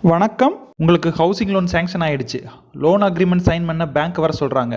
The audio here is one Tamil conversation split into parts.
வணக்கம். உங்களுக்கு ஹவுசிங் லோன் சேங்ஷன் ஆயிடுச்சு. லோன் அக்ரிமெண்ட் சைன் பண்ண பேங்க் வர சொல்கிறாங்க.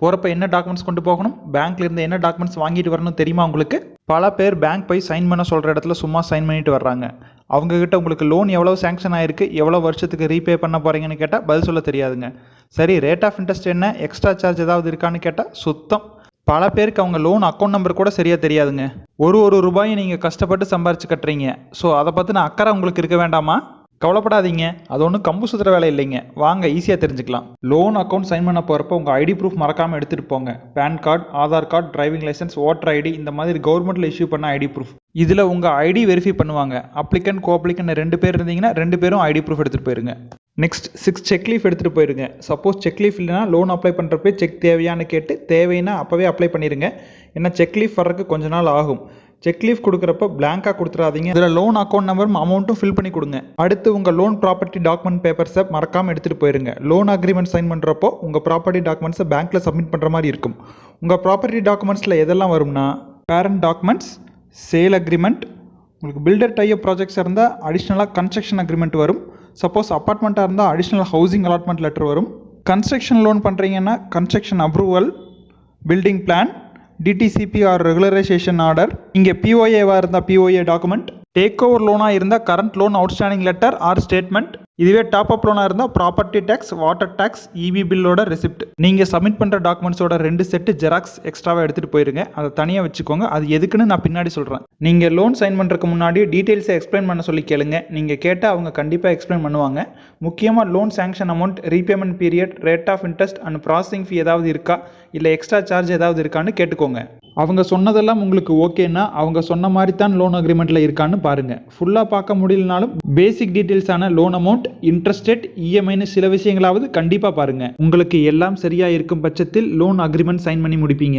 போகிறப்ப என்ன டாக்குமெண்ட்ஸ் கொண்டு போகணும், பேங்க்லேருந்து என்ன டாக்குமெண்ட்ஸ் வாங்கிட்டு வரணும் தெரியுமா உங்களுக்கு? பல பேர் பேங்க் போய் சைன் பண்ண சொல்கிற இடத்துல சும்மா சைன் பண்ணிட்டு வர்றாங்க. அவங்கக்கிட்ட உங்களுக்கு லோன் எவ்வளோ சேங்ஷன் ஆயிருக்கு, எவ்வளோ வருஷத்துக்கு ரீபே பண்ண போகிறீங்கன்னு கேட்டால் பதில் சொல்ல தெரியாதுங்க. சரி, ரேட் ஆஃப் இன்ட்ரெஸ்ட் என்ன, எக்ஸ்ட்ரா சார்ஜ் ஏதாவது இருக்கான்னு கேட்டால் சுத்தம். பல பேருக்கு அவங்க லோன் அக்கௌண்ட் நம்பர் கூட சரியாக தெரியாதுங்க. ஒரு ரூபாயும் நீங்கள் கஷ்டப்பட்டு சம்பாரிச்சு கட்டுறீங்க. ஸோ அதை பற்றின அக்கறை உங்களுக்கு இருக்க வேண்டாமா? கவலைப்படாதீங்க, அது ஒன்றும் கம்பு சுற்றுற வேலை இல்லைங்க. வாங்க ஈஸியாக தெரிஞ்சுக்கலாம். லோன் அக்கௌண்ட் சைன் பண்ண போகிறப்ப உங்கள் ஐடி ப்ரூஃப் மறக்காமல் எடுத்துகிட்டு போங்க. PAN card, Aadhaar card, driving licence, voter ID, இந்த மாதிரி கவர்மெண்ட்டில் இஷ்யூ பண்ண ஐடி ப்ரூஃப். இதில் உங்கள் ஐடி வெரிஃபை பண்ணுவாங்க. அப்ளிகன் கோஅப்ளிகன் 2 பேர் இருந்தீங்கன்னா 2 பேரும் ஐடி ப்ரூஃப் எடுத்துகிட்டு போயிருங்க. நெக்ஸ்ட் 6 செக் லீஃப் எடுத்துகிட்டு போயிருங்க. சப்போஸ் செக் லீஃப் இல்லைனா லோன் அப்ளை பண்ணுறப்பே செக் தேவையான்னு கேட்டு தேவைன்னா அப்போவே அப்ளை பண்ணிடுங்க. ஏன்னா செக் லீஃப் வர்றதுக்கு கொஞ்ச நாள் ஆகும். செக் லீஃப் கொடுக்குறப்ப பிளாங்காக கொடுத்துடாதீங்க. இதில் லோன் அக்கௌண்ட் நம்பரும் அமௌண்ட்டும் ஃபில் பண்ணி கொடுங்க. அடுத்து உங்கள் லோன் ப்ராப்பர்ட்டி டாக்குமெண்ட் பேப்பர்ஸை மறக்காமல் எடுத்துகிட்டு போயிருங்க. லோன் அக்ரிமெண்ட் சைன் பண்ணுறப்போ உங்கள் ப்ராப்பர்ட்டி டாக்குமெண்ட்ஸை பேங்க்கில் சப்மிட் பண்ணுற மாதிரி இருக்கும். உங்கள் ப்ராப்பர்ட்டி டாக்குமெண்ட்ஸில் எதெல்லாம் வரும்னா, பேரண்ட் டாக்குமெண்ட்ஸ், சேல் அக்ரிமெண்ட், உங்களுக்கு பில்டர் டைப் ப்ராஜெக்ட்ஸ் இருந்தால் அடிஷ்னலாக கன்ஸ்ட்ரக்ஷன் அக்ரிமெண்ட் வரும். சப்போஸ் அப்பார்ட்மெண்ட்டாக இருந்தால் அடிஷ்னல் ஹவுசிங் அலாட்மெண்ட் லெட்டர் வரும். கன்ஸ்ட்ரக்ஷன் லோன் பண்ணுறீங்கன்னா construction approval, building plan, DTCP or regularisation order. இங்கே பிஓஏவாக இருந்தால் பிஓஏ டாக்குமெண்ட், டேக் ஓவர் லோனாக இருந்தால் current loan outstanding letter or statement. இதுவே டாப் அப் லோனாக இருந்தால் property tax, water tax, EB பில்லோட ரெசிப்ட். நீங்கள் சப்மிட் பண்ணுற டாக்குமெண்ட்ஸோட 2 செட்டு ஜெராக்ஸ் எக்ஸ்ட்ராவாக எடுத்துகிட்டு போயிருங்க. அதை தனியாக வச்சுக்கோங்க. அது எதுக்குன்னு நான் பின்னாடி சொல்கிறேன். நீங்கள் லோன் சைன் பண்ணுறதுக்கு முன்னாடி டீட்டெயில்ஸை எக்ஸ்பிளைன் பண்ண சொல்லி கேளுங்க. நீங்கள் கேட்டால் அவங்க கண்டிப்பாக எக்ஸ்பிளைன் பண்ணுவாங்க. முக்கியமாக loan sanction amount, repayment period, rate of interest and processing fee ஏதாவது இருக்கா, இல்லை எக்ஸ்ட்ரா சார்ஜ் ஏதாவது இருக்கான்னு கேட்டுக்கோங்க. அவங்க சொன்னதெல்லாம் உங்களுக்கு ஓகேன்னா அவங்க சொன்ன மாதிரி தான் லோன் அக்ரிமெண்ட்டில் இருக்கான்னு பாருங்கள். ஃபுல்லாக பார்க்க முடியலனாலும் பேசிக் டீட்டெயில்ஸான லோன் அமௌண்ட், இன்ட்ரெஸ்ட் ரேட், இஎம்ஐன்னு சில விஷயங்களாவது கண்டிப்பாக பாருங்கள். உங்களுக்கு எல்லாம் சரியாக இருக்கும் பட்சத்தில் லோன் அக்ரிமெண்ட் சைன் பண்ணி முடிப்பீங்க.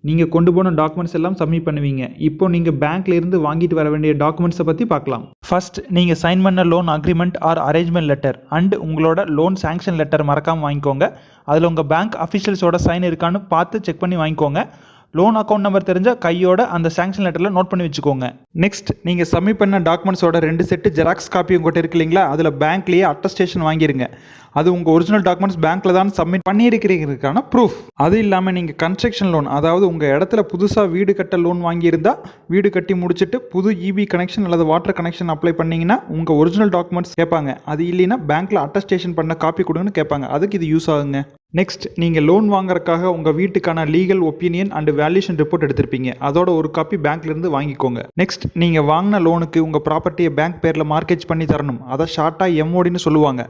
நீங்கள் கொண்டு போன டாக்குமெண்ட்ஸ் எல்லாம் சப்மிட் பண்ணுவீங்க. இப்போ நீங்கள் பேங்க்ல இருந்து வாங்கிட்டு வர வேண்டிய டாக்குமெண்ட்ஸை பற்றி பார்க்கலாம். ஃபர்ஸ்ட், நீங்கள் சைன் பண்ண loan agreement or arrangement letter and உங்களோட லோன் சாங்ஷன் லெட்டர் மறக்காமல் வாங்கிக்கோங்க. அதில் உங்கள் பேங்க் அஃபிஷியல்ஸோட சைன் இருக்கான்னு பார்த்து செக் பண்ணி வாங்கிக்கோங்க. லோன் அக்கௌண்ட் நம்பர் தெரிஞ்சால் கையோட அந்த சாங்ஷன் லெட்டரில் நோட் பண்ணி வச்சுக்கோங்க. நெக்ஸ்ட், நீங்கள் சப்மிட் பண்ண டாக்குமெண்ட்ஸோட 2 செட்டு ஜெராக்ஸ் காப்பி உங்கள்கிட்ட இருக்கு இல்லைங்களா, அதில் பேங்க்லேயே அட்டஸ்டேஷன் வாங்கிருங்க. அது உங்கள் ஒரிஜினல் டாக்குமெண்ட்ஸ் பேங்க்கில் தான் சப்மிட் பண்ணியிருக்கிறதுக்கான ப்ரூஃப். அது இல்லாமல் நீங்கள் கன்ஸ்ட்ரக்ஷன் லோன், அதாவது உங்கள் இடத்துல புதுசாக வீடு கட்ட லோன் வாங்கியிருந்தால் வீடு கட்டி முடிச்சுட்டு புது இபி கனெக்ஷன் அல்லது வாட்டர் கனெக்ஷன் அப்ளை பண்ணிங்கன்னா உங்கள் ஒரிஜினல் டாக்குமெண்ட்ஸ் கேட்பாங்க. அது இல்லைன்னா பேங்க்கில் அட்டஸ்டேஷன் பண்ண காப்பி கொடுங்கன்னு கேட்பாங்க. அதுக்கு இது யூஸ் ஆகுங்க. நெக்ஸ்ட், நீங்கள் லோன் வாங்குறதுக்காக உங்கள் வீட்டுக்கான legal opinion and valuation report எடுத்திருப்பீங்க. அதோட ஒரு காப்பி பேங்க்லேருந்து வாங்கிக்கோங்க. நெக்ஸ்ட், நீங்கள் வாங்கின லோனுக்கு உங்கள் ப்ராப்பர்ட்டியை பேங்க் பேரில் மார்க்கேஜ் பண்ணி தரணும். அதை ஷார்ட்டாக எம்ஓடின்னு சொல்லுவாங்க.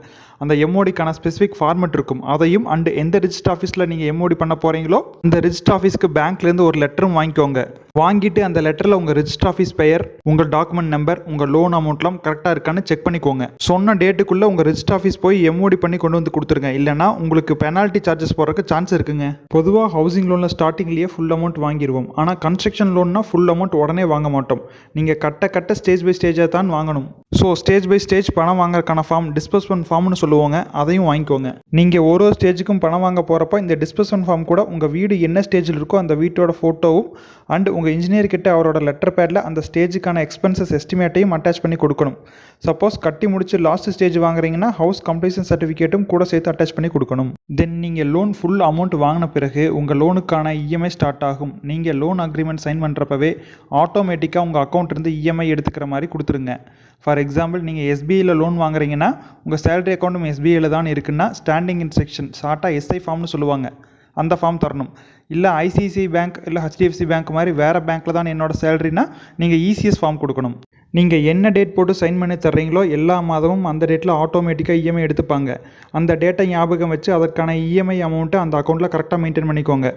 அந்த எம்ஓடிக்கான ஸ்பெசிஃபிக் ஃபார்மெட் இருக்கும். அதையும் அண்ட் எந்த ரிஜிஸ்டர் ஆஃபீஸில் நீங்கள் எம்ஓடி பண்ண போகிறீங்களோ அந்த ரிஜிஸ்டர் ஆஃபீஸ்க்கு பேங்க்லேருந்து ஒரு லெட்டரும் வாங்கிக்கோங்க. வாங்கிட்டு அந்த லெட்டரில் உங்கள் ரிஜிஸ்டர் ஆஃபீஸ் பெயர், உங்கள் டாக்குமெண்ட் நம்பர், உங்கள் லோன் அமௌண்ட்லாம் கரெக்டாக இருக்கான்னு செக் பண்ணிக்கோங்க. சொன்ன டேட்டுக்குள்ளே உங்கள் ரிஜிஸ்டர் ஆஃபீஸ் போய் எம்ஓடி பண்ணி கொண்டு வந்து கொடுத்துருங்க. இல்லைனா உங்களுக்கு பெனால்ட்டி சார்ஜஸ் போகிறதுக்கு சான்ஸ் இருக்குங்க. பொதுவாக ஹவுசிங் லோனில் ஸ்டார்டிங்லேயே ஃபுல் அமௌண்ட் வாங்கிடுவோம். ஆனால் கன்ஸ்ட்ரக்ஷன் லோன்னா ஃபுல் அமௌண்ட் உடனே வாங்க மாட்டோம். நீங்கள் கட்ட ஸ்டேஜ் பை ஸ்டேஜாக தான் வாங்கணும். ஸோ ஸ்டேஜ் பை ஸ்டேஜ் பணம் வாங்குறதுக்கான ஃபார்ம், டிஸ்பர்ஸ்மெண்ட் ஃபார்ம்னு சொல்லுவாங்க, அதையும் வாங்கிக்கோங்க. நீங்கள் ஒரு ஸ்டேஜுக்கும் பணம் வாங்க போகிறப்ப இந்த டிஸ்பர்ஸ்மெண்ட் ஃபார்ம் கூட உங்கள் வீடு என்ன ஸ்டேஜில் இருக்கோ அந்த வீட்டோட ஃபோட்டோவும் அண்ட் உங்கள் இன்ஜினியர் கிட்ட அவரோட லெட்டர் பேடில் அந்த ஸ்டேஜுக்கான எக்ஸ்பென்சஸ் எஸ்டிமேட்டையும் அட்டாச் பண்ணி கொடுக்கணும். சப்போஸ் கட்டி முடிச்சு லாஸ்ட் ஸ்டேஜ் வாங்குறீங்கன்னா ஹவுஸ் கம்ப்ளீஷன் சர்டிஃபிகேட்டும் கூட சேர்த்து அட்டாச் பண்ணி கொடுக்கணும். தென் நீங்கள் லோன் ஃபுல் அமௌண்ட் வாங்கின பிறகு உங்கள் லோனுக்கான இஎம்ஐ ஸ்டார்ட் ஆகும். நீங்கள் லோன் அக்ரிமெண்ட் சைன் பண்ணுறப்பவே ஆட்டோமேட்டிக்காக உங்கள் அக்கௌண்ட் இருந்து இஎம்ஐ எடுத்துக்கிற மாதிரி கொடுத்துருங்க. ஃபார் எக்ஸாம்பிள், நீங்கள் எஸ்பிஐயில் லோன் வாங்குறீங்கன்னா உங்கள் சேலரி அக்கௌண்ட்டும் எஸ்பிஐயில் தான் இருக்குன்னா ஸ்டாண்டிங் இன்ஸ்ட்ரக்ஷன், ஷார்ட்டாக எஸ்ஐ ஃபார்ம்னு சொல்லுவாங்க, அந்த ஃபார்ம் தரணும். இல்லை ஐசிஐசிஐ பேங்க் இல்லை ஹெச்டிஎஃப்சி பேங்க் மாதிரி வேறு பேங்க்கில் தான் என்னோட சேலரினா நீங்கள் இசிஎஸ் ஃபார்ம் கொடுக்கணும். நீங்கள் என்ன டேட் போட்டு சைன் பண்ணி தர்றீங்களோ எல்லா மாதமும் அந்த டேட்டில் ஆட்டோமேட்டிக்காக இஎம்ஐ எடுத்துப்பாங்க. அந்த டேட்டை ஞாபகம் வச்சு அதற்கான இஎம்ஐ அமௌண்ட்டை அந்த அக்கௌண்ட்டில் கரெக்டாக மெயின்டைன் பண்ணிக்கோங்க.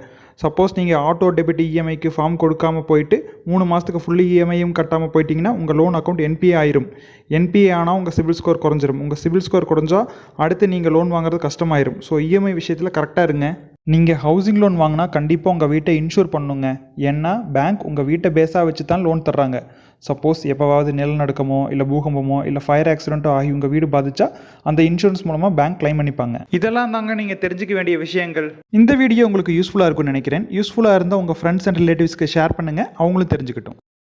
சப்போஸ் நீங்கள் ஆட்டோ டெபிட் இஎம்ஐக்கு ஃபார்ம் கொடுக்காமல் போயிட்டு 3 மாதத்துக்கு ஃபுல்லி இஎம்ஐயும் கட்டாமல் போயிட்டீங்கன்னா உங்கள் லோன் அக்கௌண்ட் என்பிஏ ஆயிரும். என்பிஏ ஆனால் உங்கள் சிபில் ஸ்கோர் குறைஞ்சிரும். உங்கள் சிபில் ஸ்கோர் குறைஞ்சா அடுத்து நீங்கள் லோன் வாங்குறது கஷ்டமாயிரும். ஸோ இஎம்ஐ விஷயத்தில் கரெக்டாக இருங்க. நீங்கள் ஹவுசிங் லோன் வாங்கினா கண்டிப்பாக உங்கள் வீட்டை இன்சூர் பண்ணுங்க. ஏன்னா பேங்க் உங்கள் வீட்டை பேஸாக வச்சு தான் லோன் தர்றாங்க. சப்போஸ் எப்போவாவது நிலநடுக்கமோ இல்லை பூகம்பமோ இல்லை ஃபயர் ஆக்சிடென்ட்டோ ஆகி உங்கள் வீடு பாதிச்சா அந்த இன்சூரன்ஸ் மூலமாக பேங்க் கிளைம் பண்ணிப்பாங்க. இதெல்லாம் தாங்க நீங்கள் தெரிஞ்சுக்க வேண்டிய விஷயங்கள். இந்த வீடியோ உங்களுக்கு யூஸ்ஃபுல்லாக இருக்கும்னு நினைக்கிறேன். யூஸ்ஃபுல்லாக இருந்தால் உங்கள் ஃப்ரெண்ட்ஸ் அண்ட் ரிலேட்டிவ்ஸ்க்கு ஷேர் பண்ணுங்கள், அவங்களும் தெரிஞ்சுக்கிட்டும்.